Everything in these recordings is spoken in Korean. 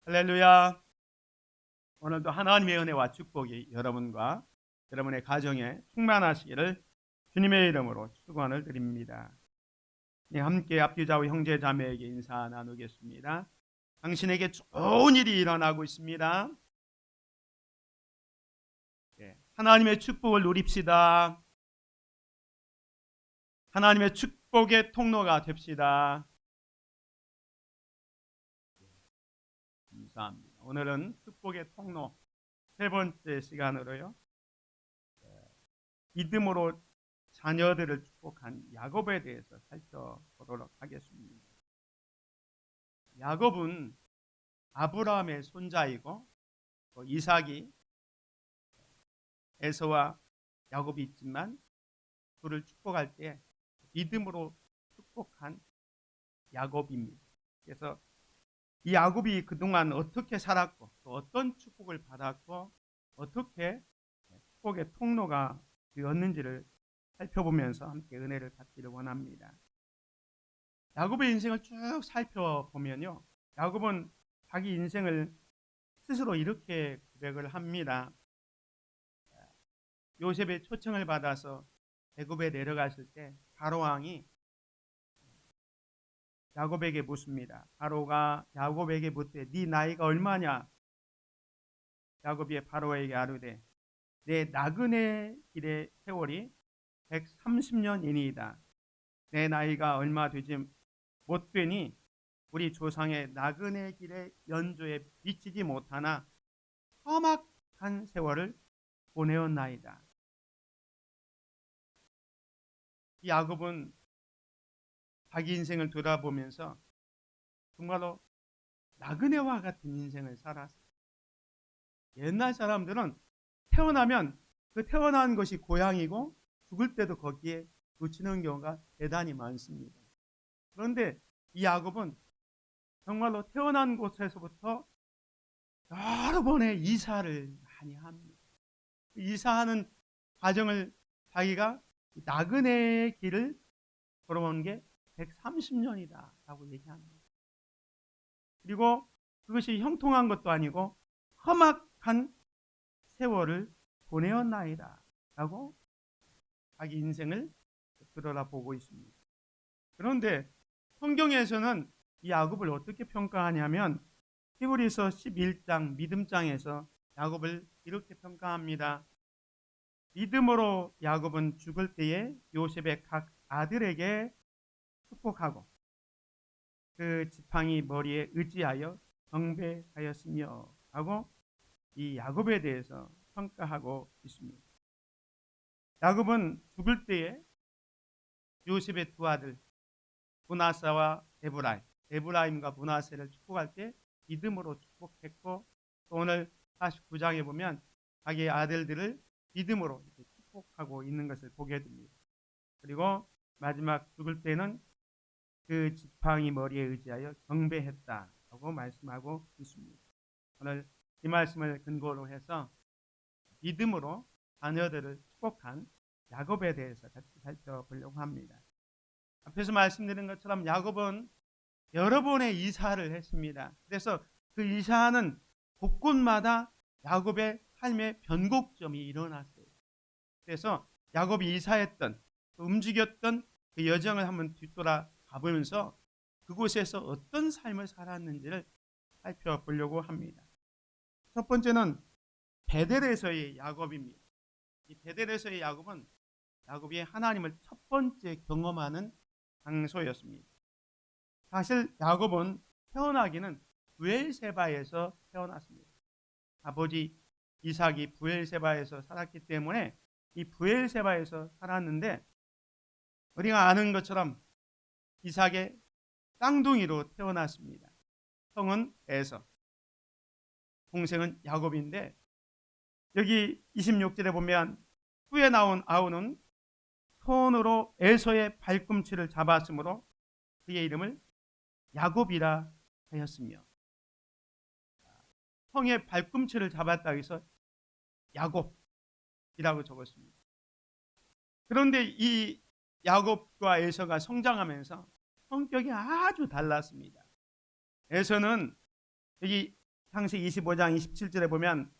할렐루야. 오늘도 하나님의 은혜와 축복이 여러분과 여러분의 가정에 충만하시기를 주님의 이름으로 축원을 드립니다. 네, 함께 앞뒤좌우 형제 자매에게 인사 나누겠습니다. 당신에게 좋은 일이 일어나고 있습니다. 네, 하나님의 축복을 누립시다. 하나님의 축복의 통로가 됩시다. 감사합니다. 오늘은 축복의 통로 세 번째 시간으로요. 믿음으로 자녀들을 축복한 야곱에 대해서 살펴보도록 하겠습니다. 야곱은 아브라함의 손자이고 이삭이 에서와 야곱이 있지만 그를 축복할 때 믿음으로 축복한 야곱입니다. 그래서 이 야곱이 그동안 어떻게 살았고 또 어떤 축복을 받았고 어떻게 축복의 통로가 되었는지를 살펴보면서 함께 은혜를 받기를 원합니다. 야곱의 인생을 쭉 살펴보면요, 야곱은 자기 인생을 스스로 이렇게 고백을 합니다. 요셉의 초청을 받아서 애굽에 내려갔을 때 바로 왕이 야곱에게 묻습니다. 바로가 야곱에게 묻되 네 나이가 얼마냐? 야곱이 바로에게 아뢰되 내 나그네 길의 세월이 130년이니이다. 내 나이가 얼마 되지 못되니 우리 조상의 나그네 길의 연조에 미치지 못하나 험악한 세월을 보내었나이다. 이 야곱은 자기 인생을 돌아보면서 정말로 나그네와 같은 인생을 살았어요. 옛날 사람들은 태어나면 그 태어난 것이 고향이고 죽을 때도 거기에 묻히는 경우가 대단히 많습니다. 그런데 이 야곱은 정말로 태어난 곳에서부터 여러 번의 이사를 많이 합니다. 이사하는 과정을 자기가 나그네의 길을 걸어온 게 130년이다 라고 얘기합니다. 그리고 그것이 형통한 것도 아니고 험악한 세월을 보내었나이다 라고 자기 인생을 들여다보고 있습니다. 그런데 성경에서는 이 야곱을 어떻게 평가하냐면 히브리서 11장 믿음장에서 야곱을 이렇게 평가합니다. 믿음으로 야곱은 죽을 때에 요셉의 각 아들에게 축복하고 그 지팡이 머리에 의지하여 경배하였으며 하고 이 야곱에 대해서 평가하고 있습니다. 야곱은 죽을 때에 요셉의 두 아들 므낫세와 에브라임과 므낫세를 축복할 때 믿음으로 축복했고, 또 오늘 49장에 보면 자기의 아들들을 믿음으로 축복하고 있는 것을 보게 됩니다. 그리고 마지막 죽을 때는 그 지팡이 머리에 의지하여 경배했다라고 말씀하고 있습니다. 오늘 이 말씀을 근거로 해서 믿음으로 자녀들을 축복한 야곱에 대해서 같이 살펴보려고 합니다. 앞에서 말씀드린 것처럼 야곱은 여러 번의 이사를 했습니다. 그래서 그 이사하는 곳곳마다 야곱의 삶의 변곡점이 일어났어요. 그래서 야곱이 이사했던, 움직였던 그 여정을 한번 뒤돌아 가보면서 그곳에서 어떤 삶을 살았는지를 살펴보려고 합니다. 첫 번째는 베델에서의 야곱입니다. 이 베델에서의 야곱은 야곱이 하나님을 첫 번째 경험하는 장소였습니다. 사실 야곱은 태어나기는 브엘세바에서 태어났습니다. 아버지 이삭이 브엘세바에서 살았기 때문에 이 브엘세바에서 살았는데, 우리가 아는 것처럼 이삭의 쌍둥이로 태어났습니다. 형은 에서, 동생은 야곱인데, 여기 26절에 보면 후에 나온 아우는 손으로 에서의 발꿈치를 잡았으므로 그의 이름을 야곱이라 하였으며, 형의 발꿈치를 잡았다고 해서 야곱이라고 적었습니다. 그런데 이 야곱과 에서가 성장하면서 성격이 아주 달랐습니다. 에서는 여기 창세기 25장 27절에 보면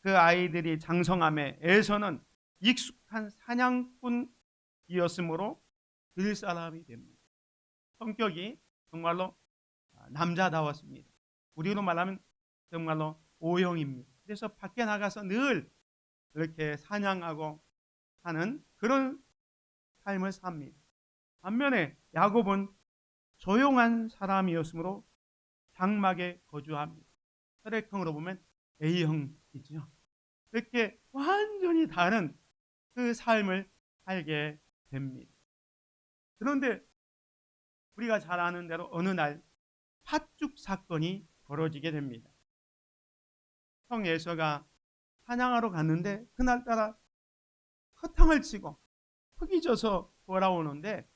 그 아이들이 장성함에 에서는 익숙한 사냥꾼이었으므로 들 사람이 됩니다. 성격이 정말로 남자다웠습니다. 우리로 말하면 정말로 O형입니다. 그래서 밖에 나가서 늘 이렇게 사냥하고 하는 그런 삶을 삽니다. 반면에 야곱은 조용한 사람이었으므로 장막에 거주합니다. 혈액형으로 보면 A형이죠. 그렇게 완전히 다른 그 삶을 살게 됩니다. 그런데 우리가 잘 아는 대로 어느 날 팥죽 사건이 벌어지게 됩니다. 형 에서가 사냥하러 갔는데 그날따라 허탕을 치고 흙이 져서 돌아오는데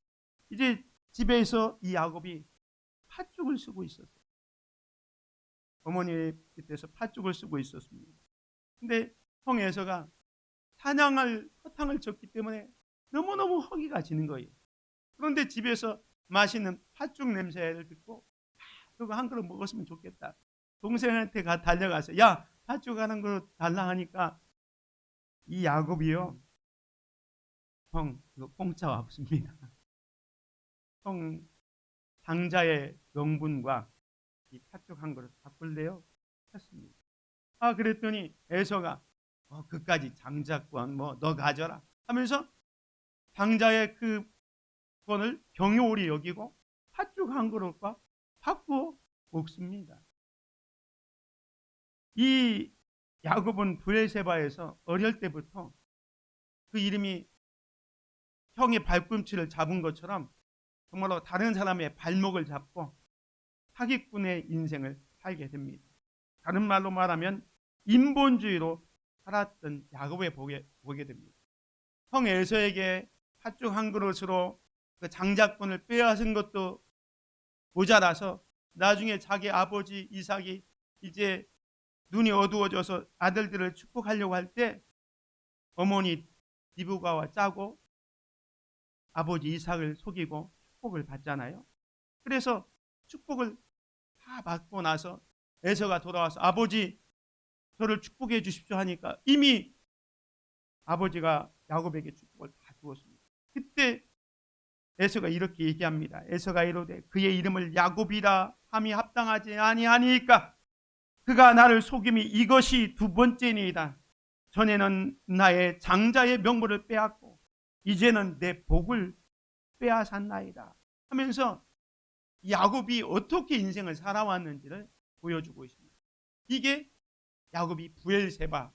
이제 집에서 이 야곱이 팥죽을 쓰고 있었어요. 어머니 곁에서 팥죽을 쓰고 있었습니다. 근데 형 에서가 사냥할 허탕을 쳤기 때문에 너무너무 허기가 지는 거예요. 그런데 집에서 맛있는 팥죽 냄새를 듣고 그거 한 그릇 먹었으면 좋겠다. 동생한테 달려가서 야 팥죽 하는 그릇 달라 하니까 이 야곱이요. 형 이거 공짜가 없습니다. 형 장자의 명분과 이 팥죽 한 그릇 바꿀래요? 했습니다. 그랬더니 에서가 그까지 장자권 뭐 너 가져라 하면서 장자의 그 권을 경요홀히 여기고 팥죽 한 그릇과 바꾸어 먹습니다. 이 야곱은 브엘세바에서 어릴 때부터 그 이름이 형의 발꿈치를 잡은 것처럼 정말로 다른 사람의 발목을 잡고 사기꾼의 인생을 살게 됩니다. 다른 말로 말하면 인본주의로 살았던 야곱을 보게 됩니다. 형 에서에게 팥죽 한 그릇으로 그 장자권을 빼앗은 것도 모자라서 나중에 자기 아버지 이삭이 이제 눈이 어두워져서 아들들을 축복하려고 할 때 어머니 리브가와 짜고 아버지 이삭을 속이고 축복을 받잖아요. 그래서 축복을 다 받고 나서 에서가 돌아와서 아버지 저를 축복해 주십시오 하니까 이미 아버지가 야곱에게 축복을 다 주었습니다. 그때 에서가 이렇게 얘기합니다. 에서가 이르되 그의 이름을 야곱이라 함이 합당하지 아니하니까 그가 나를 속임이 이것이 두 번째니이다. 전에는 나의 장자의 명분을 빼앗고 이제는 내 복을 빼앗았나이다 하면서 야곱이 어떻게 인생을 살아왔는지를 보여주고 있습니다. 이게 야곱이 브엘세바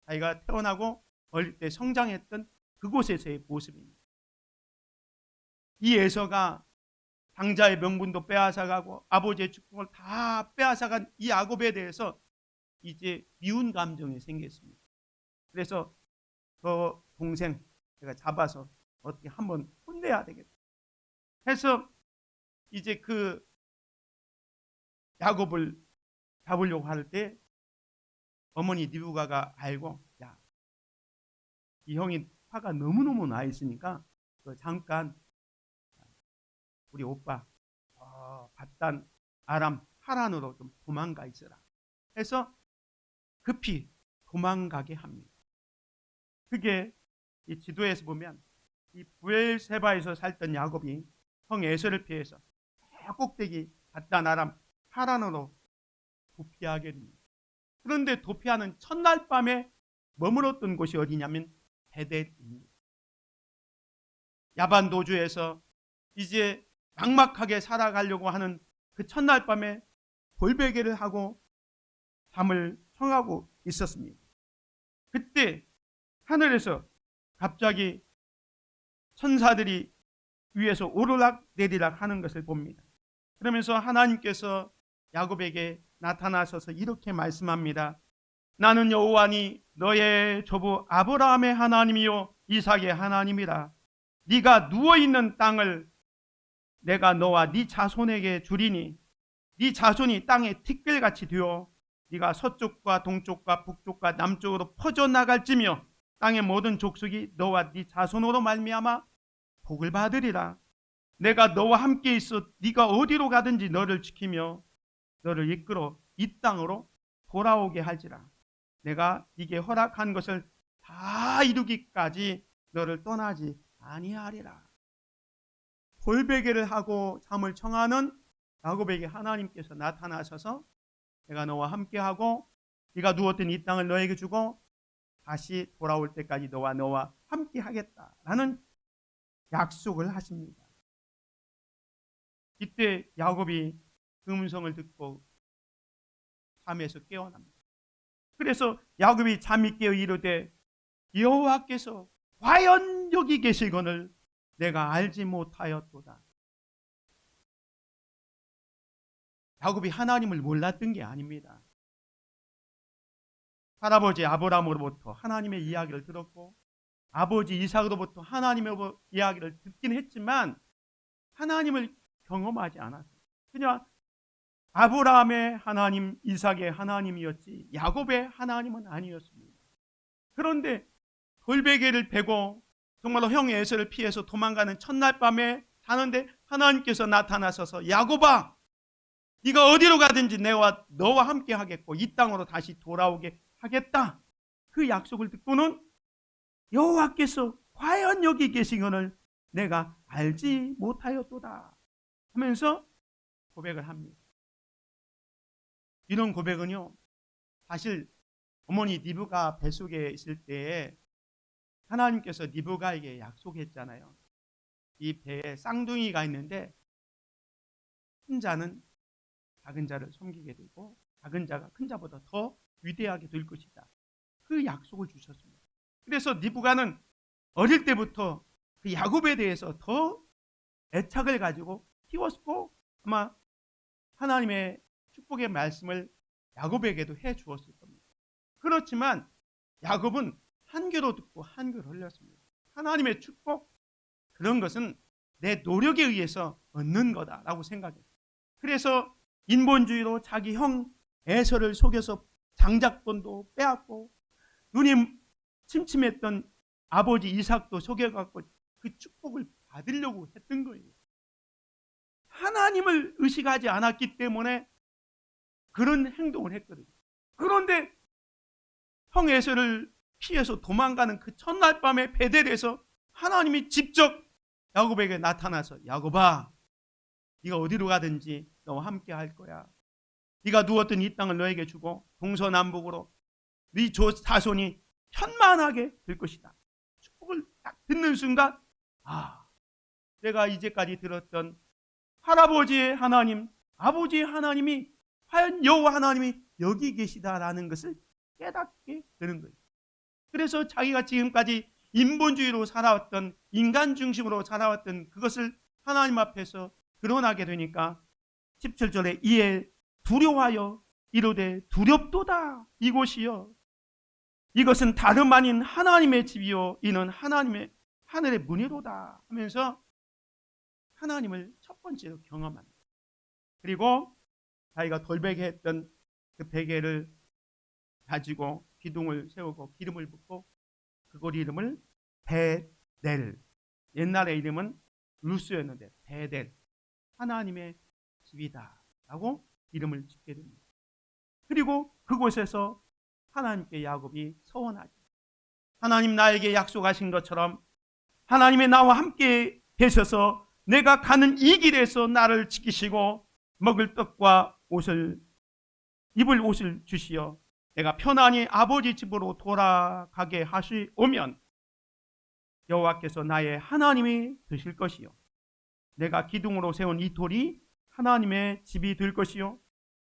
자기가 태어나고 어릴 때 성장했던 그곳에서의 모습입니다. 이 에서가 장자의 명분도 빼앗아가고 아버지의 축복을 다 빼앗아간 이 야곱에 대해서 이제 미운 감정이 생겼습니다. 그래서 그 동생 제가 잡아서 어떻게 한번 혼내야 되겠다 해서 이제 그 야곱을 잡으려고 할 때 어머니 리브가가 알고 야, 이 형이 화가 너무너무 나 있으니까 잠깐 우리 오빠 바단 아람 하란으로 좀 도망가 있어라 해서 급히 도망가게 합니다. 그게 이 지도에서 보면 이 브엘세바에서 살던 야곱이 형 에서를 피해서 꼭대기 바단 아람 하란으로 도피하게 됩니다. 그런데 도피하는 첫날 밤에 머물렀던 곳이 어디냐면 베델입니다. 야반 도주에서 이제 막막하게 살아가려고 하는 그 첫날 밤에 돌베개를 하고 잠을 청하고 있었습니다. 그때 하늘에서 갑자기 천사들이 위에서 오르락 내리락 하는 것을 봅니다. 그러면서 하나님께서 야곱에게 나타나셔서 이렇게 말씀합니다. 나는 여호와니 너의 조부 아브라함의 하나님이요 이삭의 하나님이라. 네가 누워있는 땅을 내가 너와 네 자손에게 주리니 네 자손이 땅의 티끌같이 되어 네가 서쪽과 동쪽과 북쪽과 남쪽으로 퍼져나갈지며 땅의 모든 족속이 너와 네 자손으로 말미암아 복을 받으리라. 내가 너와 함께 있어 네가 어디로 가든지 너를 지키며 너를 이끌어 이 땅으로 돌아오게 할지라. 내가 네게 허락한 것을 다 이루기까지 너를 떠나지 아니하리라. 돌베개를 하고 잠을 청하는 야곱에게 하나님께서 나타나셔서 내가 너와 함께하고 네가 누웠던 이 땅을 너에게 주고 다시 돌아올 때까지 너와 함께하겠다라는 약속을 하십니다. 이때 야곱이 그 음성을 듣고 잠에서 깨어납니다. 그래서 야곱이 잠이 깨어 이르되 여호와께서 과연 여기 계시거늘 내가 알지 못하였도다. 야곱이 하나님을 몰랐던 게 아닙니다. 할아버지 아브라함으로부터 하나님의 이야기를 들었고 아버지 이삭으로부터 하나님의 이야기를 듣긴 했지만 하나님을 경험하지 않았어요. 그냥 아브라함의 하나님, 이삭의 하나님이었지 야곱의 하나님은 아니었습니다. 그런데 돌베개를 베고 정말로 형 에서를 피해서 도망가는 첫날 밤에 자는데 하나님께서 나타나셔서 야곱아, 네가 어디로 가든지 내가 너와 함께 하겠고 이 땅으로 다시 돌아오게 하겠다. 그 약속을 듣고는 여호와께서 과연 여기 계시거늘 내가 알지 못하였도다 하면서 고백을 합니다. 이런 고백은요, 사실 어머니 리브가 뱃속에 있을 때에 하나님께서 리브가에게 약속했잖아요. 이 배에 쌍둥이가 있는데 큰 자는 작은 자를 섬기게 되고 작은 자가 큰 자보다 더 위대하게 될 것이다. 그 약속을 주셨습니다. 그래서 리브가는 어릴 때부터 그 야곱에 대해서 더 애착을 가지고 키웠고 아마 하나님의 축복의 말씀을 야곱에게도 해 주었을 겁니다. 그렇지만 야곱은 한 귀로 듣고 한 귀로 흘렸습니다. 하나님의 축복, 그런 것은 내 노력에 의해서 얻는 거다라고 생각했어요. 그래서 인본주의로 자기 형 에서를 속여서 장작돈도 빼앗고 눈이 침침했던 아버지 이삭도 속여갖고 그 축복을 받으려고 했던 거예요. 하나님을 의식하지 않았기 때문에 그런 행동을 했거든요. 그런데 형 에서를 피해서 도망가는 그 첫날 밤에 베델에서 하나님이 직접 야곱에게 나타나서 야곱아, 네가 어디로 가든지 너와 함께 할 거야. 네가 누웠던 이 땅을 너에게 주고 동서남북으로 네 자손이 편만하게 될 것이다. 축복을 딱 듣는 순간 내가 이제까지 들었던 할아버지의 하나님, 아버지의 하나님이 과연 여호와 하나님이 여기 계시다라는 것을 깨닫게 되는 거예요. 그래서 자기가 지금까지 인본주의로 살아왔던, 인간 중심으로 살아왔던 그것을 하나님 앞에서 드러나게 되니까 17절에 이에 두려워하여 이르되 두렵도다 이곳이여 이것은 다름 아닌 하나님의 집이요 이는 하나님의 하늘의 문이로다 하면서 하나님을 첫 번째로 경험합니다. 그리고 자기가 돌베개 했던 그 베개를 가지고 기둥을 세우고 기름을 붓고 그곳 이름을 베델, 옛날의 이름은 루스였는데 베델, 하나님의 집이다 라고 이름을 짓게 됩니다. 그리고 그곳에서 하나님께 야곱이 서원하죠. 하나님 나에게 약속하신 것처럼 하나님의 나와 함께 계셔서 내가 가는 이 길에서 나를 지키시고 먹을 떡과 옷을 입을 옷을 주시어 내가 편안히 아버지 집으로 돌아가게 하시오면 여호와께서 나의 하나님이 되실 것이요 내가 기둥으로 세운 이 돌이 하나님의 집이 될 것이요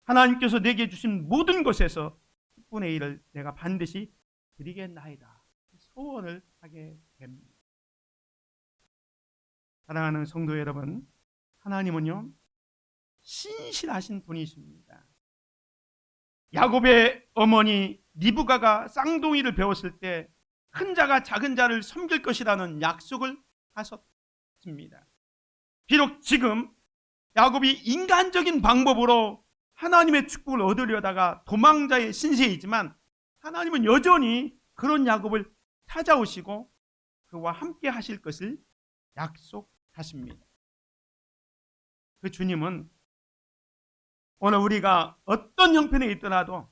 하나님께서 내게 주신 모든 것에서 10분의 1을 내가 반드시 드리겠나이다. 소원을 하게 됩니다. 사랑하는 성도 여러분, 하나님은요 신실하신 분이십니다. 야곱의 어머니 리브가가 쌍둥이를 배웠을 때 큰 자가 작은 자를 섬길 것이라는 약속을 하셨습니다. 비록 지금 야곱이 인간적인 방법으로 하나님의 축복을 얻으려다가 도망자의 신세이지만 하나님은 여전히 그런 야곱을 찾아오시고 그와 함께 하실 것을 약속하십니다. 그 주님은 오늘 우리가 어떤 형편에 있더라도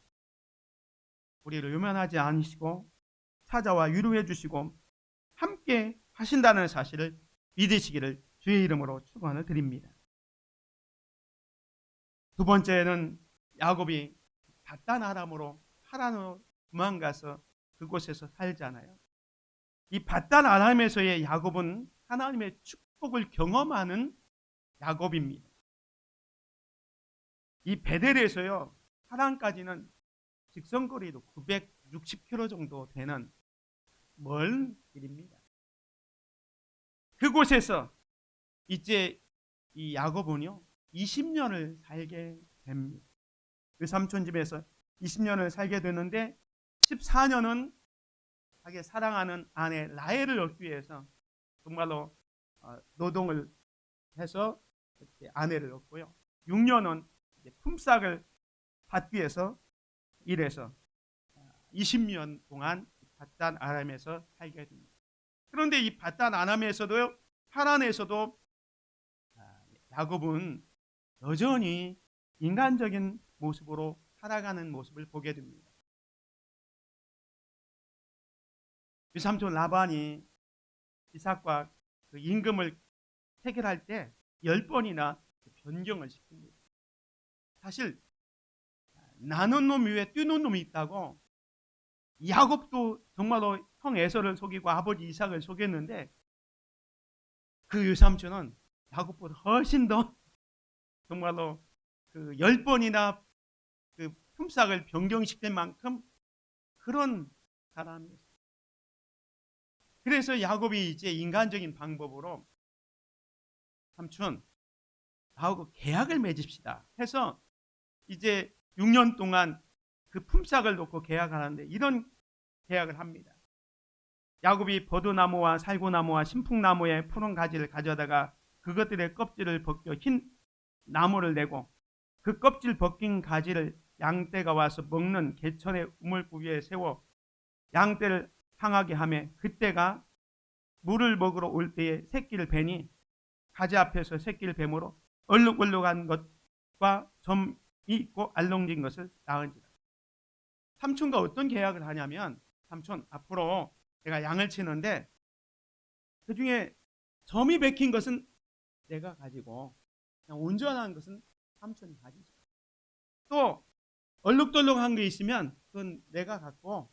우리를 외면하지 않으시고 찾아와 위로해 주시고 함께 하신다는 사실을 믿으시기를 주의 이름으로 축원을 드립니다. 두 번째는 야곱이 밧단 아람으로 하란으로 도망가서 그곳에서 살잖아요. 이 밧단 아람에서의 야곱은 하나님의 축복을 경험하는 야곱입니다. 이 베델에서요 하란까지는 직선거리도 960km 정도 되는 먼 길입니다. 그곳에서 이제 이 야곱은요 20년을 살게 됩니다. 그 삼촌 집에서 20년을 살게 되는데 14년은 자기 사랑하는 아내 라헬을 얻기 위해서 정말로 노동을 해서 아내를 얻고요. 6년은 품삯을 받기 위해서 일해서 20년 동안 밧단 아람에서 살게 됩니다. 그런데 이 밧단 아람에서도 하란에서도 야곱은 여전히 인간적인 모습으로 살아가는 모습을 보게 됩니다. 유삼촌 라반이 이삭과 그 임금을 해결할 때 10번이나 변경을 시킵니다. 사실 나눈 놈 위에 뛰는 놈이 있다고 야곱도 정말로 형 에서를 속이고 아버지 이삭을 속였는데 그 유삼촌은 야곱보다 훨씬 더 정말로 그 10번이나 그 품삯을 변경시킬 만큼 그런 사람이었어요. 그래서 야곱이 이제 인간적인 방법으로 삼촌 나하고 계약을 맺읍시다 해서 이제 6년 동안 그 품삯을 놓고 계약하는데 이런 계약을 합니다. 야곱이 버드나무와 살구나무와 신풍나무의 푸른 가지를 가져다가 그것들의 껍질을 벗겨 흰 나무를 내고 그 껍질 벗긴 가지를 양떼가 와서 먹는 개천의 우물구 위에 세워 양떼를 상하게 하며 그때가 물을 먹으러 올 때에 새끼를 베니 가지 앞에서 새끼를 뱀으로 얼룩얼룩한 것과 점이 있고 알렁진 것을 낳은지라. 삼촌과 어떤 계약을 하냐면 삼촌 앞으로 내가 양을 치는데 그 중에 점이 박힌 것은 내가 가지고 그냥 온전한 것은 삼촌이 가지죠. 또 얼룩덜룩한 게 있으면 그건 내가 갖고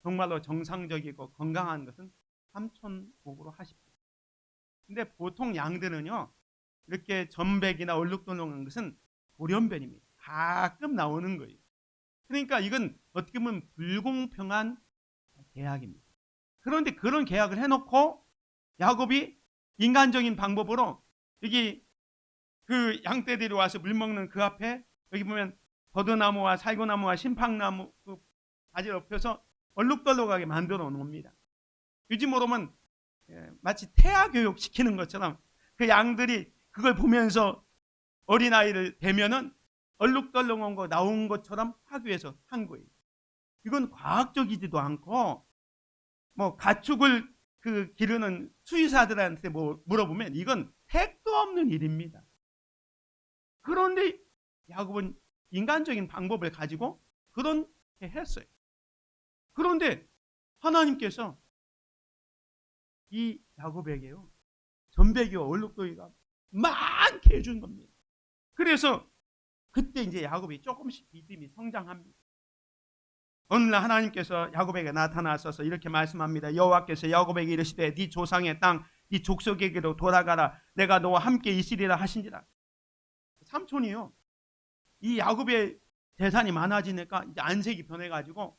정말로 정상적이고 건강한 것은 삼촌 목으로 하십시오. 근데 보통 양들은요 이렇게 점백이나 얼룩덜룩한 것은 돌연변입니다. 가끔 나오는 거예요. 그러니까 이건 어떻게 보면 불공평한 계약입니다. 그런데 그런 계약을 해놓고 야곱이 인간적인 방법으로 여기 그 양떼들이 와서 물 먹는 그 앞에 여기 보면 버드나무와 살구나무와 신팡나무 그 가지를 엎혀서 얼룩덜룩하게 만들어 놓습니다. 요즘으로 보면 마치 태아 교육 시키는 것처럼 그 양들이 그걸 보면서 어린아이를 대면은 얼룩덜룩한 거 나온 것처럼 하기 위해서 한 거예요. 이건 과학적이지도 않고 뭐 가축을 그 기르는 수의사들한테 뭐 물어보면 이건 택도 없는 일입니다. 그런데 야곱은 인간적인 방법을 가지고 그렇게 했어요. 그런데 하나님께서 이 야곱에게요 전배기와 얼룩덜룩이가 많게 해준 겁니다. 그래서 그때 이제 야곱이 조금씩 믿음이 성장합니다. 어느 날 하나님께서 야곱에게 나타나셔서 이렇게 말씀합니다. 여호와께서 야곱에게 이르시되 네 조상의 땅, 네 족속에게로 돌아가라. 내가 너와 함께 있으리라 하신지라. 삼촌이요. 이 야곱의 재산이 많아지니까 이제 안색이 변해가지고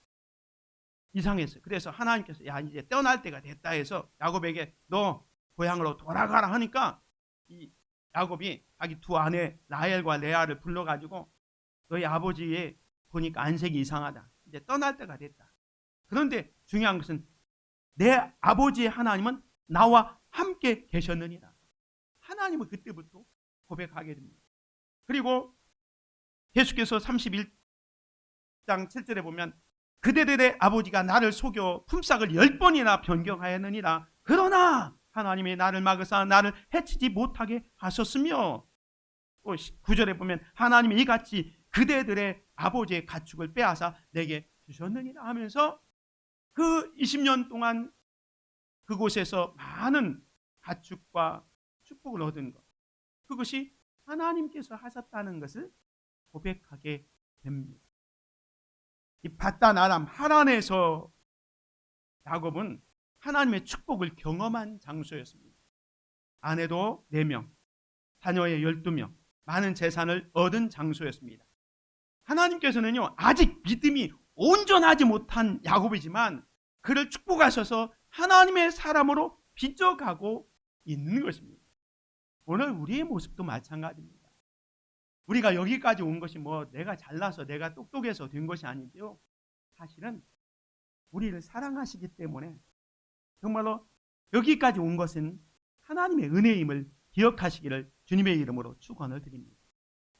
이상했어요. 그래서 하나님께서 야 이제 떠날 때가 됐다 해서 야곱에게 너 고향으로 돌아가라 하니까 이 야곱이 자기 두 아내 라헬과 레아를 불러가지고 너희 아버지의 보니까 안색이 이상하다. 이제 떠날 때가 됐다. 그런데 중요한 것은 내 아버지의 하나님은 나와 함께 계셨느니라. 하나님은 그때부터 고백하게 됩니다. 그리고 계속해서 31장 7절에 보면 그대들의 아버지가 나를 속여 품삯을 10번이나 변경하였느니라. 그러나 하나님이 나를 막으사 나를 해치지 못하게 하셨으며 또 9절에 보면 하나님이 이같이 그대들의 아버지의 가축을 빼앗아 내게 주셨느니라 하면서 그 20년 동안 그곳에서 많은 가축과 축복을 얻은 것, 그것이 하나님께서 하셨다는 것을 고백하게 됩니다. 이 바단 아람 하란에서 야곱은 하나님의 축복을 경험한 장소였습니다. 아내도 4명, 자녀의 12명, 많은 재산을 얻은 장소였습니다. 하나님께서는요, 아직 믿음이 온전하지 못한 야곱이지만 그를 축복하셔서 하나님의 사람으로 빚어가고 있는 것입니다. 오늘 우리의 모습도 마찬가지입니다. 우리가 여기까지 온 것이 뭐 내가 잘나서 내가 똑똑해서 된 것이 아니고요. 사실은 우리를 사랑하시기 때문에 정말로 여기까지 온 것은 하나님의 은혜임을 기억하시기를 주님의 이름으로 축원을 드립니다.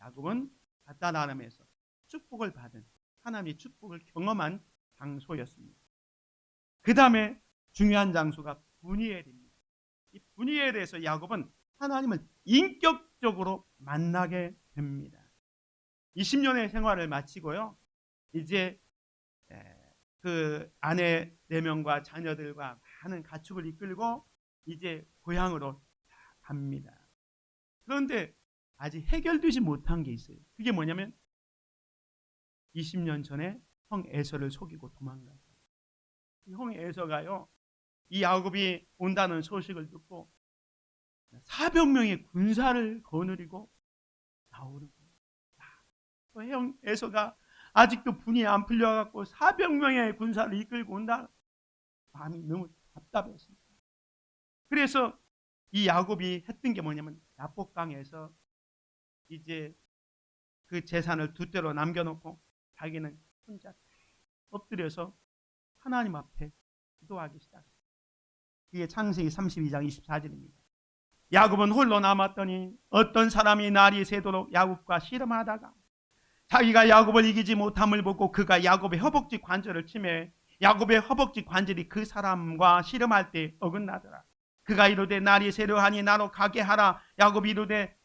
야곱은 바단 아람에서 축복을 받은, 하나님의 축복을 경험한 장소였습니다. 그 다음에 중요한 장소가 브니엘입니다. 이 브니엘에서 야곱은 하나님을 인격적으로 만나게 됩니다. 20년의 생활을 마치고요, 이제 그 아내 4명과 자녀들과 많은 가축을 이끌고 이제 고향으로 갑니다. 그런데 아직 해결되지 못한 게 있어요. 그게 뭐냐면 20년 전에 형 에서를 속이고 도망간 거예요. 형 에서가요, 이 야곱이 온다는 소식을 듣고 400명의 군사를 거느리고 나오는 거예요. 형 에서가 아직도 분이 안 풀려갖고 400명의 군사를 이끌고 온다. 마음이 너무 답답했습니다. 그래서 이 야곱이 했던 게 뭐냐면 야복강에서 이제 그 재산을 두 대로 남겨놓고 자기는 혼자 엎드려서 하나님 앞에 기도하기 시작했어요. 이게 창세기 32장 24절입니다. 야곱은 홀로 남았더니 어떤 사람이 날이 새도록 야곱과 씨름하다가 자기가 야곱을 이기지 못함을 보고 그가 야곱의 허벅지 관절을 치매 야곱의 허벅지 관절이 그 사람과 씨름할 때 어긋나더라. 그가 이르되 날이 새려하니 나로 가게 하라. 야곱이 이르되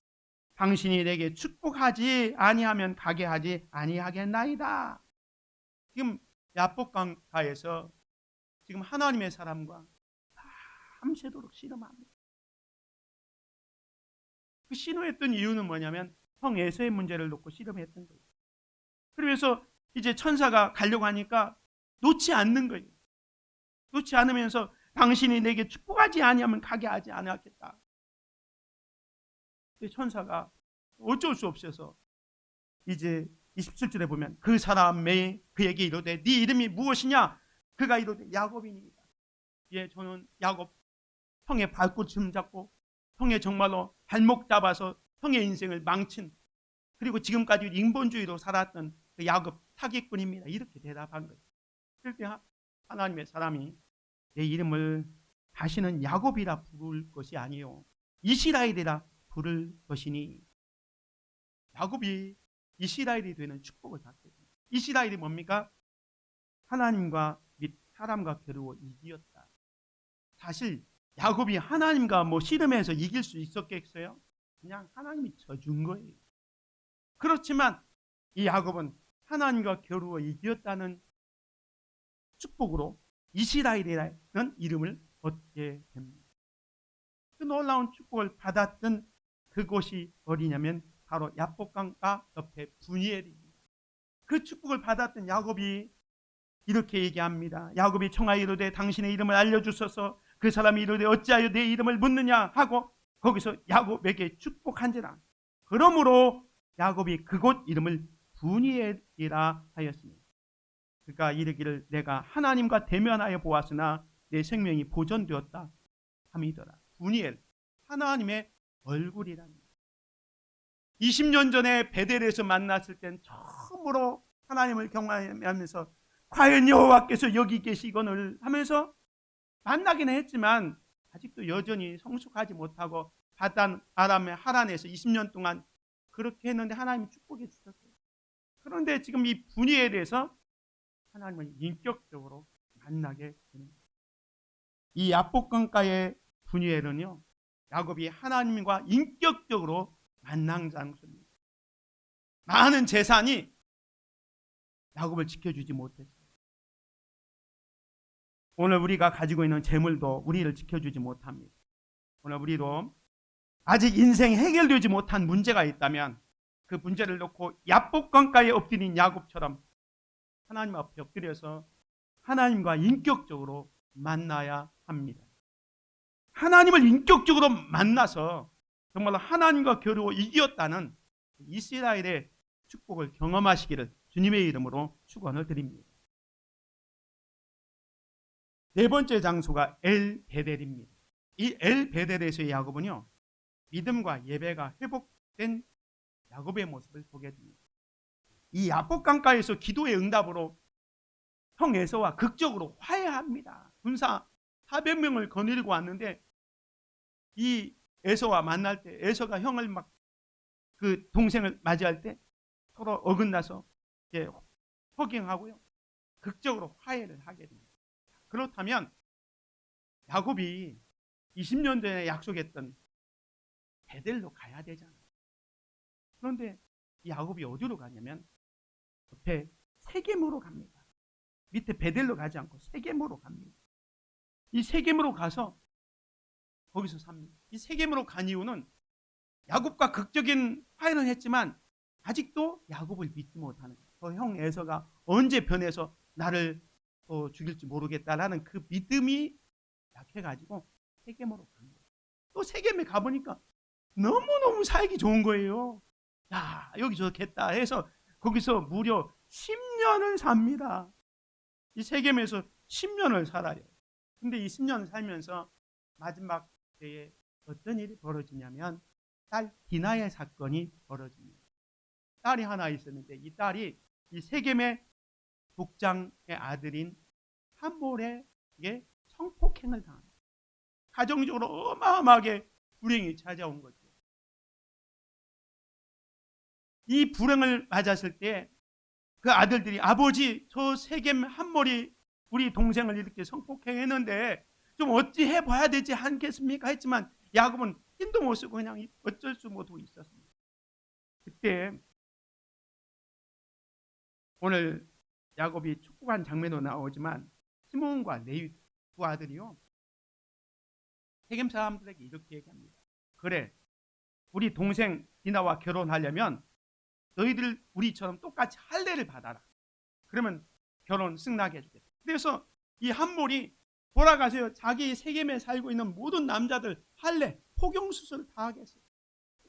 당신이 내게 축복하지 아니하면 가게 하지 아니하겠나이다. 지금 야복강가에서 지금 하나님의 사람과 밤새도록 씨름합니다. 그 씨름했던 이유는 뭐냐면 형 에서의 문제를 놓고 씨름했던 거예요. 그래서 이제 천사가 가려고 하니까 놓지 않는 거예요. 놓지 않으면서 당신이 내게 축복하지 아니하면 가게 하지 않았겠다. 천사가 어쩔 수 없어서 이제 27절에 보면 그 사람이 그에게 이르되 네 이름이 무엇이냐? 그가 이르되 야곱이니이다. 예, 저는 야곱, 형의 발꿈치 잡고 형의 정말로 발목 잡아서 형의 인생을 망친, 그리고 지금까지 인본주의로 살았던 그 야곱 사기꾼입니다. 이렇게 대답한 거예요. 그럴 때 하나님의 사람이 내 이름을 다시는 야곱이라 부를 것이 아니요 이스라엘이라 부를 것이니, 야곱이 이스라엘이 되는 축복을 받게 됩니다. 이스라엘이 뭡니까? 하나님과 및 사람과 겨루어 이기었다. 사실 야곱이 하나님과 뭐 씨름해서 이길 수 있었겠어요? 그냥 하나님이 져준 거예요. 그렇지만 이 야곱은 하나님과 겨루어 이겼다는 축복으로 이스라엘이라는 이름을 얻게 됩니다. 그 놀라운 축복을 받았던 그곳이 어디냐면 바로 야복강가 옆에 브니엘입니다. 그 축복을 받았던 야곱이 이렇게 얘기합니다. 야곱이 청하여 이르되 당신의 이름을 알려주소서. 그 사람이 이르되 어찌하여 내 이름을 묻느냐 하고 거기서 야곱에게 축복한지라. 그러므로 야곱이 그곳 이름을 브니엘이라 하였습니다. 그가 이르기를 내가 하나님과 대면하여 보았으나 내 생명이 보존되었다 함이더라. 브니엘, 하나님의 얼굴이랍니다. 20년 전에 베델에서 만났을 땐 처음으로 하나님을 경험하면서 과연 여호와께서 여기 계시거늘 하면서 만나긴 했지만 아직도 여전히 성숙하지 못하고 바단 아람의 하란에서 20년 동안 그렇게 했는데 하나님이 축복해 주셨어요. 그런데 지금 이 분이에 대해서 하나님을 인격적으로 만나게 됩니다. 이 야복강가의 분이에는요, 야곱이 하나님과 인격적으로 만난 장소입니다. 많은 재산이 야곱을 지켜주지 못했어요. 오늘 우리가 가지고 있는 재물도 우리를 지켜주지 못합니다. 오늘 우리도 아직 인생 해결되지 못한 문제가 있다면 그 문제를 놓고 야복강가에 엎드린 야곱처럼 하나님 앞에 엎드려서 하나님과 인격적으로 만나야 합니다. 하나님을 인격적으로 만나서 정말 하나님과 겨루어 이겼다는 이스라엘의 축복을 경험하시기를 주님의 이름으로 축원을 드립니다. 네 번째 장소가 엘베델입니다. 이 엘베델에서의 야곱은요, 믿음과 예배가 회복된 야곱의 모습을 보게 됩니다. 이 야복강가에서 기도의 응답으로 형 에서와 극적으로 화해합니다. 군사 400명을 거느리고 왔는데 이 에서와 만날 때 에서가 형을 막 그 동생을 맞이할 때 서로 어긋나서 허경하고요, 극적으로 화해를 하게 됩니다. 그렇다면 야곱이 20년 전에 약속했던 베델로 가야 되잖아요. 그런데 야곱이 어디로 가냐면 옆에 세겜으로 갑니다. 밑에 베델로 가지 않고 세겜으로 갑니다. 이 세겜으로 가서 거기서 삽니다. 이 세겜으로 간 이유는 야곱과 극적인 화해는 했지만 아직도 야곱을 믿지 못하는 거예요. 저 형 에서가 언제 변해서 나를 또 죽일지 모르겠다라는 그 믿음이 약해가지고 세겜으로 간 거예요. 또 세겜에 가보니까 너무너무 살기 좋은 거예요. 야, 여기 좋겠다 해서 거기서 무려 10년을 삽니다. 이 세겜에서 10년을 살아요. 근데 이 10년을 살면서 마지막 때에 어떤 일이 벌어지냐면 딸 디나의 사건이 벌어집니다. 딸이 하나 있었는데 이 딸이 이 세겜의族장의 아들인 함몰에게 성폭행을 당합니다. 가정적으로 어마어마하게 불행이 찾아온 거죠. 이 불행을 맞았을 때 그 아들들이 아버지, 저 세겜 함몰이 우리 동생을 이렇게 성폭행했는데 좀 어찌 해봐야 되지 않겠습니까? 했지만 야곱은 힘도 못 쓰고 그냥 어쩔 수 못하고 있었습니다. 그때 오늘 야곱이 축복한 장면도 나오지만 시몬과 레위 두 아들이요, 세겜 사람들에게 이렇게 얘기합니다. 그래, 우리 동생 디나와 결혼하려면 너희들 우리처럼 똑같이 할례를 받아라. 그러면 결혼 승낙해 주겠다. 그래서 이 함몰이 돌아가서 자기 세겜에 살고 있는 모든 남자들 할례, 포경수술을 다 하겠어요.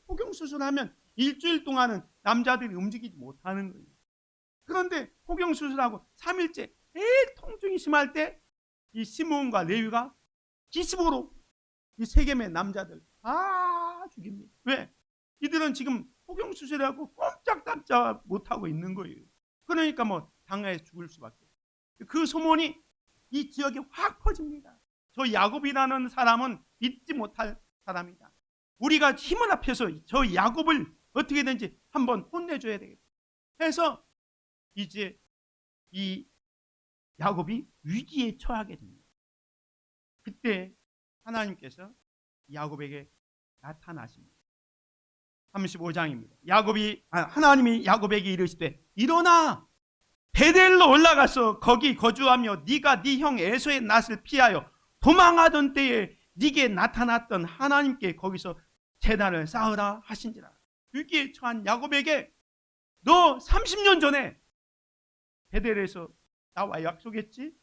포경수술하면 일주일 동안은 남자들이 움직이지 못하는 거예요. 그런데 포경수술하고 3일째 제일 통증이 심할 때 이 시몬과 레위가 기습으로 이 세겜의 남자들 다 죽입니다. 왜? 이들은 지금 포경수술하고 꼼짝달짝 못하고 있는 거예요. 그러니까 뭐 당해서 죽을 수밖에 없어요. 그 소문이 이 지역에 확 퍼집니다. 저 야곱이라는 사람은 믿지 못할 사람이다. 우리가 힘을 합해서 저 야곱을 어떻게든지 한번 혼내줘야 되겠다 해서 이제 이 야곱이 위기에 처하게 됩니다. 그때 하나님께서 야곱에게 나타나십니다. 35장입니다. 하나님이 야곱에게 이르시되 일어나 베델로 올라가서 거기 거주하며 네가 네 형 에서의 낯을 피하여 도망하던 때에 네게 나타났던 하나님께 거기서 제단을 쌓으라 하신지라. 위기에 처한 야곱에게 너 30년 전에 베델에서 나와 약속했지?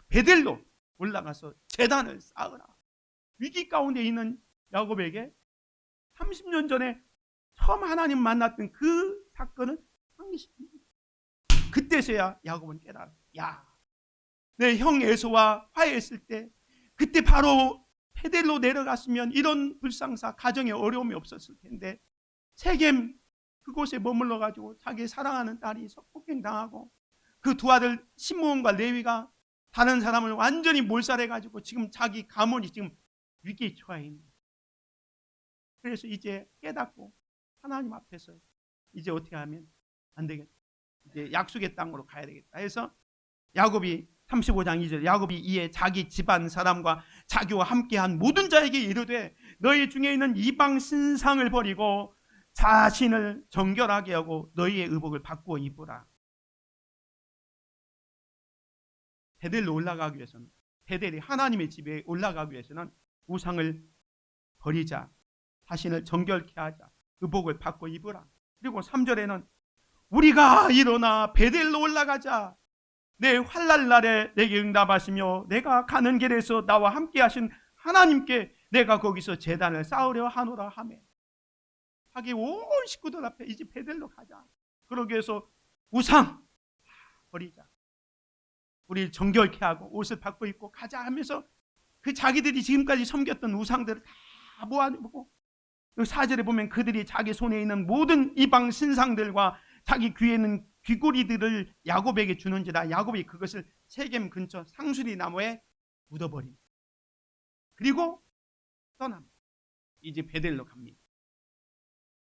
베델로 올라가서 제단을 쌓으라. 위기 가운데 있는 야곱에게 30년 전에 처음 하나님 만났던 그 사건을 상기시킵니다. 그때서야 야곱은 깨달아. 야, 내 형 에서와 화해했을 때 그때 바로 베델로 내려갔으면 이런 불상사, 가정에 어려움이 없었을 텐데 세겜 그곳에 머물러 가지고 자기 사랑하는 딸이 성폭행 당하고 그 두 아들 시므온과 레위가 다른 사람을 완전히 몰살해 가지고 지금 자기 가문이 지금 위기에 처해 있는 거예요. 그래서 이제 깨닫고 하나님 앞에서 이제 어떻게 하면 안 되겠다. 이제 약속의 땅으로 가야 되겠다 해서 야곱이 35장 2절 야곱이 이에 자기 집안 사람과 자기와 함께한 모든 자에게 이르되 너희 중에 있는 이방 신상을 버리고 자신을 정결하게 하고 너희의 의복을 바꾸어 입으라. 베델로 올라가기 위해서는 베델이 하나님의 집에 올라가기 위해서는 우상을 버리자, 자신을 정결케 하자, 의복을 바꿔 입으라. 그리고 3절에는 우리가 일어나 베델로 올라가자. 내 환난 날에 내게 응답하시며 내가 가는 길에서 나와 함께 하신 하나님께 내가 거기서 제단을 쌓으려 하노라 하며, 자기 온 식구들 앞에 이제 베델로 가자. 그러기 위해서 우상 버리자, 우리 정결케 하고 옷을 바꿔 입고 가자 하면서 그 자기들이 지금까지 섬겼던 우상들을 다 모아내고, 4절에 보면 그들이 자기 손에 있는 모든 이방 신상들과 자기 귀에 있는 귀고리들을 야곱에게 주는지라 야곱이 그것을 세겜 근처 상수리 나무에 묻어버립니다. 그리고 떠납니다. 이제 베델로 갑니다.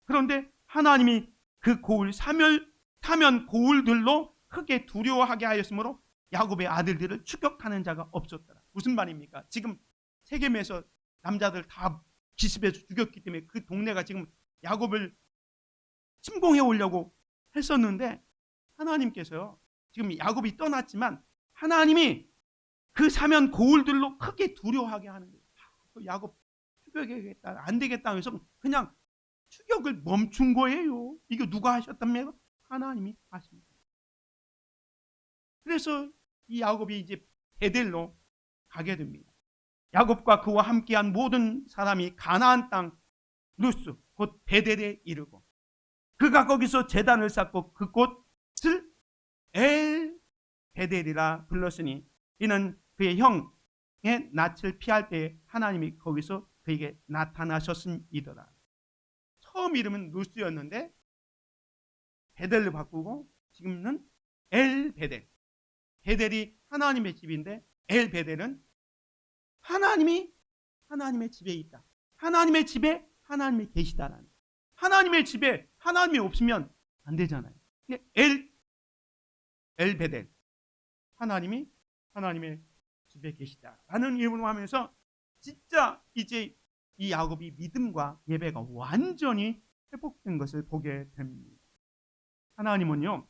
그런데 하나님이 그 고울 사면 고울들로 크게 두려워하게 하였으므로 야곱의 아들들을 추격하는 자가 없었더라. 무슨 말입니까? 지금 세겜에서 남자들 다 기습해서 죽였기 때문에 그 동네가 지금 야곱을 침공해 오려고 했었는데, 하나님께서요, 지금 야곱이 떠났지만 하나님이 그 사면 고울들로 크게 두려워하게 하는 거예요. 야곱 추격해야겠다, 안 되겠다 해서 그냥 추격을 멈춘 거예요. 이거 누가 하셨답니까? 하나님이 하십니다. 그래서 이 야곱이 이제 베델로 가게 됩니다. 야곱과 그와 함께한 모든 사람이 가나안 땅 루스 곧 베델에 이르고, 그가 거기서 제단을 쌓고 그 곳을 엘 베델이라 불렀으니 이는 그의 형의 낯을 피할 때 하나님이 거기서 그에게 나타나셨음이더라. 처음 이름은 루스였는데 베델로 바꾸고 지금은 엘 베델. 베델이 하나님의 집인데 엘 베델은 하나님이 하나님의 집에 있다. 하나님의 집에 하나님이 계시다라는. 하나님의 집에 하나님이 없으면 안 되잖아요. 엘 베델, 하나님이 하나님의 집에 계시다라는 이름으로 하면서 진짜 이제 이 야곱이 믿음과 예배가 완전히 회복된 것을 보게 됩니다. 하나님은요,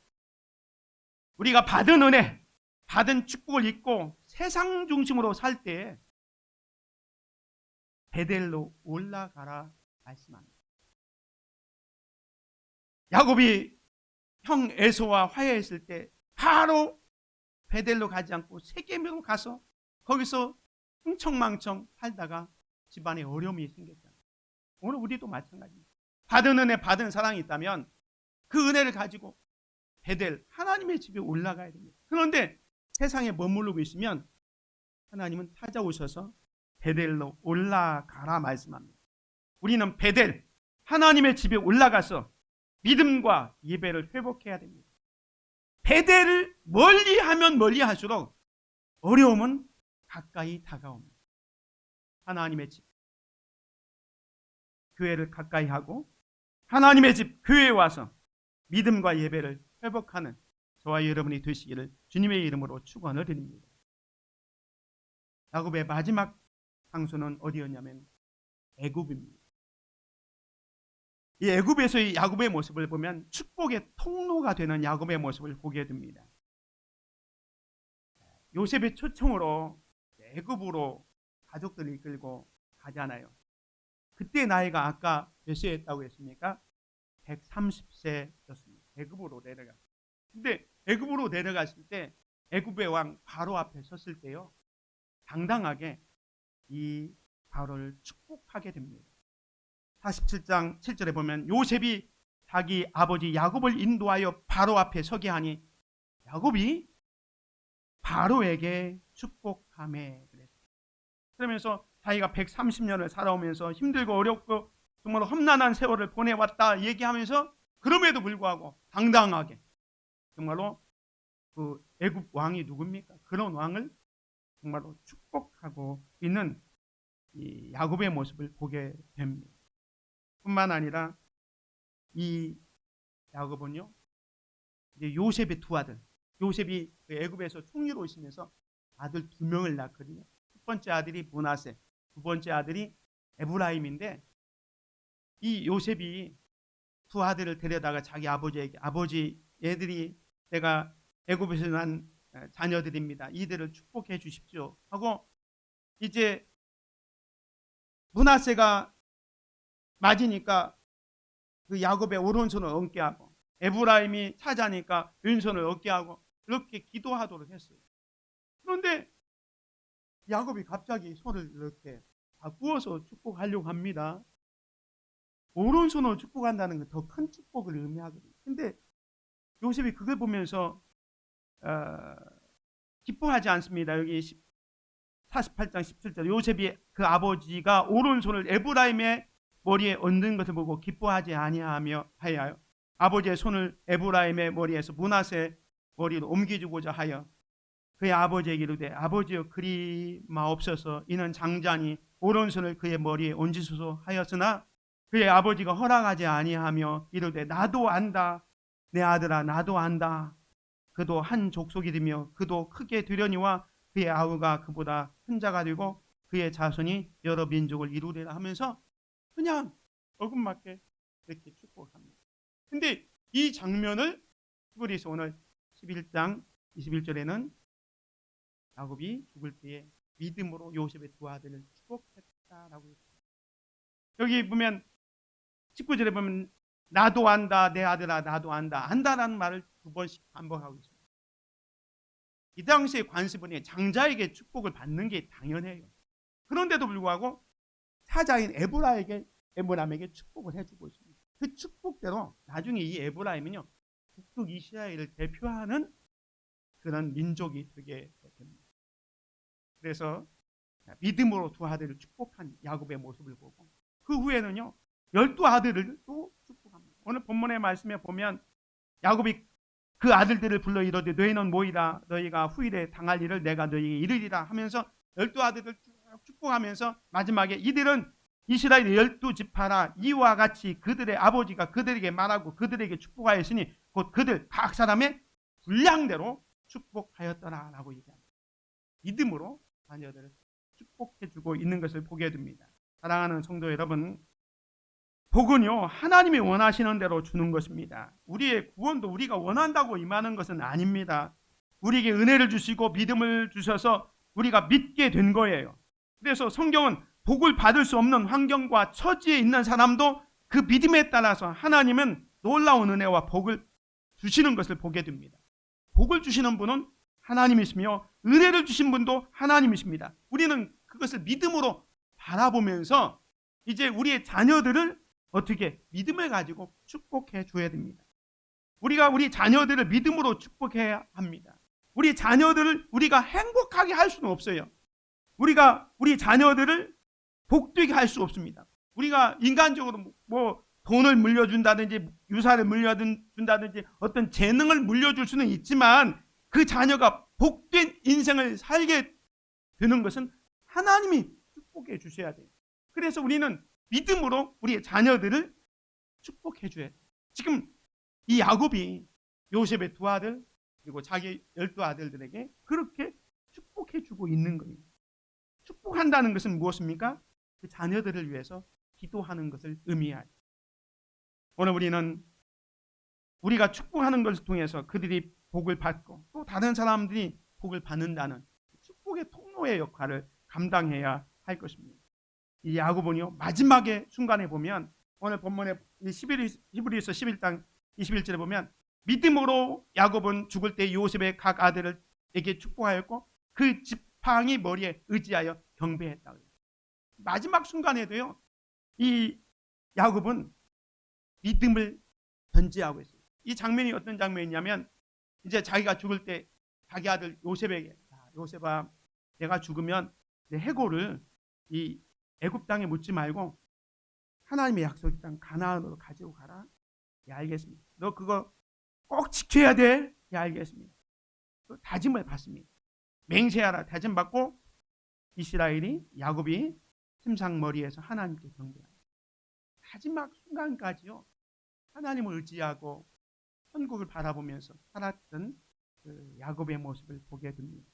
우리가 받은 은혜, 받은 축복을 잊고 세상 중심으로 살 때 베델로 올라가라 말씀합니다. 야곱이 형 에서와 화해했을 때 바로 베델로 가지 않고 세겜으로 가서 거기서 흥청망청 살다가 집안에 어려움이 생겼잖아요. 오늘 우리도 마찬가지입니다. 받은 은혜, 받은 사랑이 있다면 그 은혜를 가지고 베델, 하나님의 집에 올라가야 됩니다. 그런데 세상에 머무르고 있으면 하나님은 찾아오셔서 베델로 올라가라 말씀합니다. 우리는 베델, 하나님의 집에 올라가서 믿음과 예배를 회복해야 됩니다. 베델을 멀리하면 멀리할수록 어려움은 가까이 다가옵니다. 하나님의 집, 교회를 가까이 하고 하나님의 집, 교회에 와서 믿음과 예배를 회복하는 저와 여러분이 되시기를 주님의 이름으로 축원을 드립니다. 야곱의 마지막 장소는 어디였냐면 애굽입니다. 이 애굽에서의 야곱의 모습을 보면 축복의 통로가 되는 야곱의 모습을 보게 됩니다. 요셉의 초청으로 애굽으로 가족들을 이끌고 가잖아요. 그때 나이가 아까 몇 세였다고 했습니까? 130세였습니다. 애굽으로 내려갔어요. 근데 애굽으로 내려갔을 때 애굽의 왕 바로 앞에 섰을 때요, 당당하게 이 바로를 축복하게 됩니다. 47장 7절에 보면 요셉이 자기 아버지 야곱을 인도하여 바로 앞에 서게 하니 야곱이 바로에게 축복하매 그랬어요. 그러면서 자기가 130년을 살아오면서 힘들고 어렵고 정말 험난한 세월을 보내왔다 얘기하면서 그럼에도 불구하고 당당하게 정말로 그 애굽 왕이 누굽니까? 그런 왕을 정말로 축복하고 있는 이 야곱의 모습을 보게 됩니다. 뿐만 아니라 이 야곱은요, 이제 요셉의 두 아들, 요셉이 애굽에서 총리로 있으면서 아들 2명을 낳거든요. 첫 번째 아들이 므낫세, 두 번째 아들이 에브라임인데, 이 요셉이 두 아들을 데려다가 자기 아버지에게, 아버지 얘들이 내가 애굽에서 난 자녀들입니다. 이들을 축복해 주십시오 하고 이제 므낫세가 맞으니까 그 야곱의 오른손을 얹게 하고 에브라임이 찾아니까 왼손을 얹게 하고 이렇게 기도하도록 했어요. 그런데 야곱이 갑자기 손을 이렇게 바꾸어서 축복하려고 합니다. 오른손으로 축복한다는 건 더 큰 축복을 의미하거든요. 근데 요셉이 그걸 보면서 기뻐하지 않습니다. 여기 48장 17절 요셉이 그 아버지가 오른손을 에브라임의 머리에 얹는 것을 보고 기뻐하지 아니하며 하여 아버지의 손을 에브라임의 머리에서 므낫세 머리로 옮겨주고자 하여 그의 아버지에게 이르되 아버지여 그리 마옵소서 이는 장자니 오른손을 그의 머리에 얹으소서 하였으나 그의 아버지가 허락하지 아니하며 이르되 나도 안다 내 아들아 나도 안다 그도 한 족속이되며 그도 크게 되려니와 그의 아우가 그보다 큰 자가 되고 그의 자손이 여러 민족을 이루리라 하면서 그냥 어긋맞게 이렇게 축복합니다. 근데 이 장면을 히브리서 오늘 11장 21절에는 야곱이 죽을 때에 믿음으로 요셉의 두 아들을 축복했다라고 했습니다. 여기 보면 19절에 보면 나도 안다 내 아들아 나도 안다 안다라는 말을 두 번씩 반복하고 있습니다. 이 당시의 관습은 장자에게 축복을 받는 게 당연해요. 그런데도 불구하고 사자인 에브라임에게 축복을 해주고 있습니다. 그 축복대로 나중에 이 에브라임은요 북쪽 이스라엘을 대표하는 그런 민족이 되게 됩니다. 그래서 믿음으로 두 아들을 축복한 야곱의 모습을 보고 그 후에는요 12아들을 또 축복합니다. 오늘 본문의 말씀에 보면 야곱이 그 아들들을 불러 이르되 너희는 모이라 너희가 후일에 당할 일을 내가 너희에게 이르리라 하면서 12아들을 쭉 축복하면서 마지막에 이들은 이스라엘의 12지파라 이와 같이 그들의 아버지가 그들에게 말하고 그들에게 축복하였으니 곧 그들 각 사람의 분량대로 축복하였더라라고 얘기합니다. 믿음으로 자녀들을 축복해주고 있는 것을 보게 됩니다. 사랑하는 성도 여러분, 복은요 하나님이 원하시는 대로 주는 것입니다. 우리의 구원도 우리가 원한다고 임하는 것은 아닙니다. 우리에게 은혜를 주시고 믿음을 주셔서 우리가 믿게 된 거예요. 그래서 성경은 복을 받을 수 없는 환경과 처지에 있는 사람도 그 믿음에 따라서 하나님은 놀라운 은혜와 복을 주시는 것을 보게 됩니다. 복을 주시는 분은 하나님이시며 은혜를 주신 분도 하나님이십니다. 우리는 그것을 믿음으로 바라보면서 이제 우리의 자녀들을 어떻게 믿음을 가지고 축복해 줘야 됩니다. 우리가 우리 자녀들을 믿음으로 축복해야 합니다. 우리 자녀들을 우리가 행복하게 할 수는 없어요. 우리가 우리 자녀들을 복되게 할 수 없습니다. 우리가 인간적으로 뭐 돈을 물려준다든지 유산을 물려준다든지 어떤 재능을 물려줄 수는 있지만 그 자녀가 복된 인생을 살게 되는 것은 하나님이 축복해 주셔야 돼요. 그래서 우리는 믿음으로 우리의 자녀들을 축복해 줘야 돼요. 지금 이 야곱이 요셉의 두 아들 그리고 자기 12아들들에게 그렇게 축복해 주고 있는 거예요. 축복한다는 것은 무엇입니까? 그 자녀들을 위해서 기도하는 것을 의미하죠. 오늘 우리는 우리가 축복하는 것을 통해서 그들이 복을 받고 또 다른 사람들이 복을 받는다는 축복의 통로의 역할을 감당해야 할 것입니다. 이 야곱은요 마지막의 순간에 보면 오늘 본문에 히브리서 11장 21절에 보면 믿음으로 야곱은 죽을 때 요셉의 각 아들에게 축복하였고 그 지팡이 머리에 의지하여 경배했다. 마지막 순간에도요 이 야곱은 믿음을 전제하고 있어요. 이 장면이 어떤 장면이냐면 이제 자기가 죽을 때 자기 아들 요셉에게 요셉아 내가 죽으면 내 해골을 이 애굽 땅에 묻지 말고 하나님의 약속의 땅 가나안으로 가지고 가라. 예, 알겠습니다. 너 그거 꼭 지켜야 돼. 예, 알겠습니다. 또 다짐을 받습니다. 맹세하라 다짐 받고 이스라엘이 야곱이 침상머리에서 하나님께 경배합니다. 마지막 순간까지요 하나님을 의지하고 천국을 바라보면서 살았던 그 야곱의 모습을 보게 됩니다.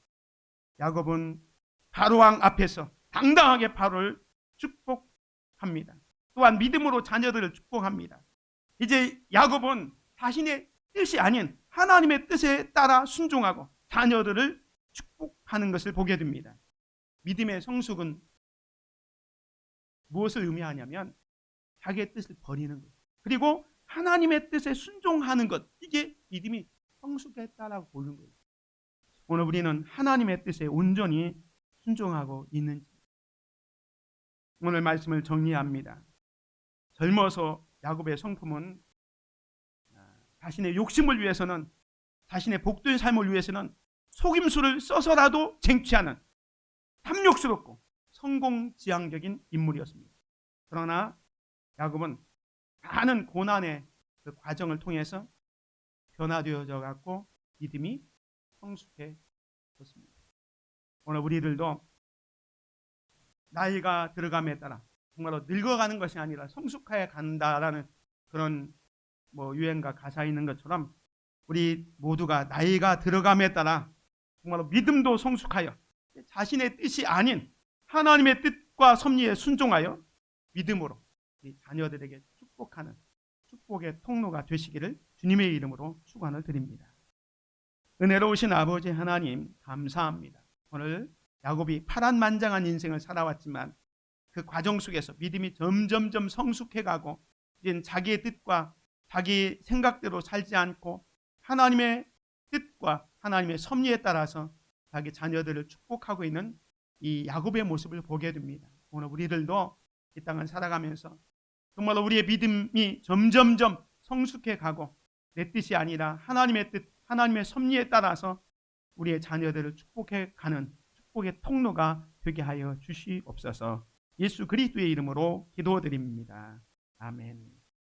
야곱은 바로왕 앞에서 당당하게 바로를 축복합니다. 또한 믿음으로 자녀들을 축복합니다. 이제 야곱은 자신의 뜻이 아닌 하나님의 뜻에 따라 순종하고 자녀들을 축복하는 것을 보게 됩니다. 믿음의 성숙은 무엇을 의미하냐면 자기의 뜻을 버리는 것, 그리고 하나님의 뜻에 순종하는 것, 이게 믿음이 성숙했다라고 보는 거예요. 오늘 우리는 하나님의 뜻에 온전히 순종하고 있는지, 오늘 말씀을 정리합니다. 젊어서 야곱의 성품은 자신의 욕심을 위해서는, 자신의 복된 삶을 위해서는 속임수를 써서라도 쟁취하는 탐욕스럽고 성공지향적인 인물이었습니다. 그러나 야곱은 많은 고난의 그 과정을 통해서 변화되어져 갖고 믿음이 성숙해졌습니다. 오늘 우리들도 나이가 들어감에 따라 정말로 늙어가는 것이 아니라 성숙해 간다라는 그런 유행가 가사 있는 것처럼 우리 모두가 나이가 들어감에 따라 정말로 믿음도 성숙하여 자신의 뜻이 아닌 하나님의 뜻과 섭리에 순종하여 믿음으로 우리 자녀들에게 축복하는 축복의 통로가 되시기를 주님의 이름으로 축원을 드립니다. 은혜로우신 아버지 하나님, 감사합니다. 오늘 야곱이 파란만장한 인생을 살아왔지만 그 과정 속에서 믿음이 점점점 성숙해가고 이제 자기의 뜻과 자기 생각대로 살지 않고 하나님의 뜻과 하나님의 섭리에 따라서 자기 자녀들을 축복하고 있는 이 야곱의 모습을 보게 됩니다. 오늘 우리들도 이 땅을 살아가면서 정말로 우리의 믿음이 점점점 성숙해가고 내 뜻이 아니라 하나님의 뜻, 하나님의 섭리에 따라서 우리의 자녀들을 축복해가는 축복의 통로가 되게 하여 주시옵소서. 예수 그리스도의 이름으로 기도드립니다. 아멘.